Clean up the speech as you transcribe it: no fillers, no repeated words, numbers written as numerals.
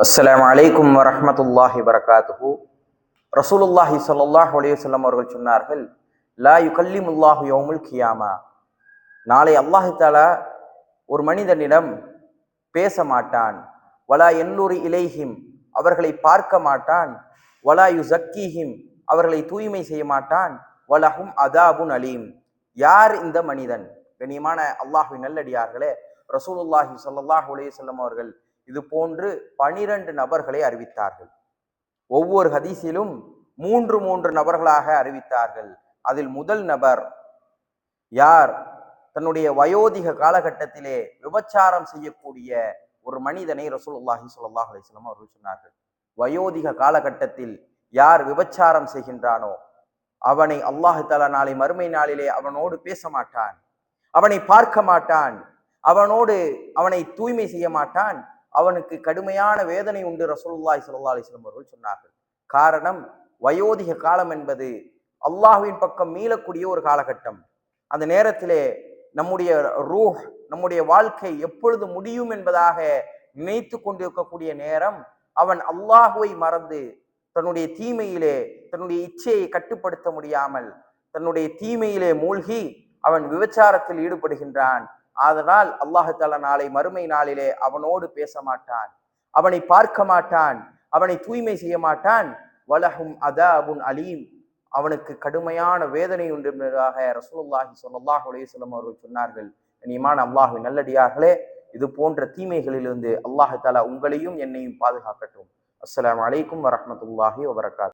அஸ்ஸலாமு அலைக்கும் வரஹ்மத்துல்லாஹி வரகாத்துஹு. ரசூலுல்லாஹி ஸல்லல்லாஹு அலைஹி வஸல்லம் அவர்கள் சொன்னார்கள், லா யுகல்லிமுல்லாஹு யௌமுல் கியாமா. நாளை அல்லாஹ் தஆலா ஒரு மனிதனிடம் பேச மாட்டான். வலா யன்லுரு இலைஹிம், அவர்களை பார்க்க மாட்டான். வலா யுஸக்கீஹிம், அவர்களை தூய்மை செய்ய மாட்டான். வலஹும் அதாபுன் அலீம். யார் இந்த மனிதன்? கண்ணியமான அல்லாஹ்வின் நல்லடியார்களே, ரசூலுல்லாஹி ஸல்லல்லாஹு அலைஹி வஸல்லம் அவர்கள் இது போன்று 12 நபர்களை அறிவித்தார்கள். ஒவ்வொரு ஹதீஸிலும் மூன்று மூன்று நபர்களாக அறிவித்தார்கள். அதில் முதல் நபர் யார்? தன்னுடைய வயோதிக காலகட்டத்திலே விபச்சாரம் செய்யக்கூடிய ஒரு மனிதனை ரசூலுல்லாஹி ஸல்லல்லாஹு அலைஹி வஸல்லம் அவர்கள் சொன்னார்கள். வயோதிக காலகட்டத்தில் யார் விபச்சாரம் செய்கின்றானோ அவனை அல்லாஹ் தஆலா நாளை மறுமை நாளிலே அவனோடு பேச மாட்டான், அவனை பார்க்க மாட்டான், அவனை தூய்மை செய்ய மாட்டான். அவனுக்கு கடுமையான வேதனை உண்டு ரசூலுல்லாஹி ஸல்லல்லாஹு அலைஹி வஸல்லம் அவர்கள் சொன்னார்கள். காரணம், வயோதிக காலம் என்பது அல்லாஹ்வின் பக்கம் மீளக்கூடிய ஒரு காலகட்டம். அந்த நேரத்திலே நம்முடைய ரூஹ், நம்முடைய வாழ்க்கை எப்பொழுது முடியும் என்பதாக நினைத்து கொண்டிருக்கக்கூடிய நேரம், அவன் அல்லாஹுவை மறந்து தன்னுடைய தீமையிலே, தன்னுடைய இச்சையை கட்டுப்படுத்த முடியாமல் தன்னுடைய தீமையிலே மூழ்கி அவன் விபச்சாரத்தில் ஈடுபடுகின்றான். அதனால் அல்லாஹ் தஆலா நாளை மறுமை நாளிலே அவனோடு பேச மாட்டான், அவனை பார்க்க மாட்டான், அவனை தூய்மை செய்ய மாட்டான். வலஹும் அதாபுன் அலீம், அவனுக்கு கடுமையான வேதனை உண்டு என்பதாக ரசூலுல்லாஹி ஸல்லல்லாஹு அலைஹி வஸல்லம் அவர்கள் சொன்னார்கள். கண்ணியமான அல்லாஹ்வின் நல்லடியார்களே, இது போன்ற தீமைகளிலிருந்து அல்லாஹ் தஆலா உங்களையும் என்னையும் பாதுகாக்கட்டும். அஸ்ஸலாமு அலைக்கும் வரஹ்மத்துல்லாஹி வபரகாத்துஹு.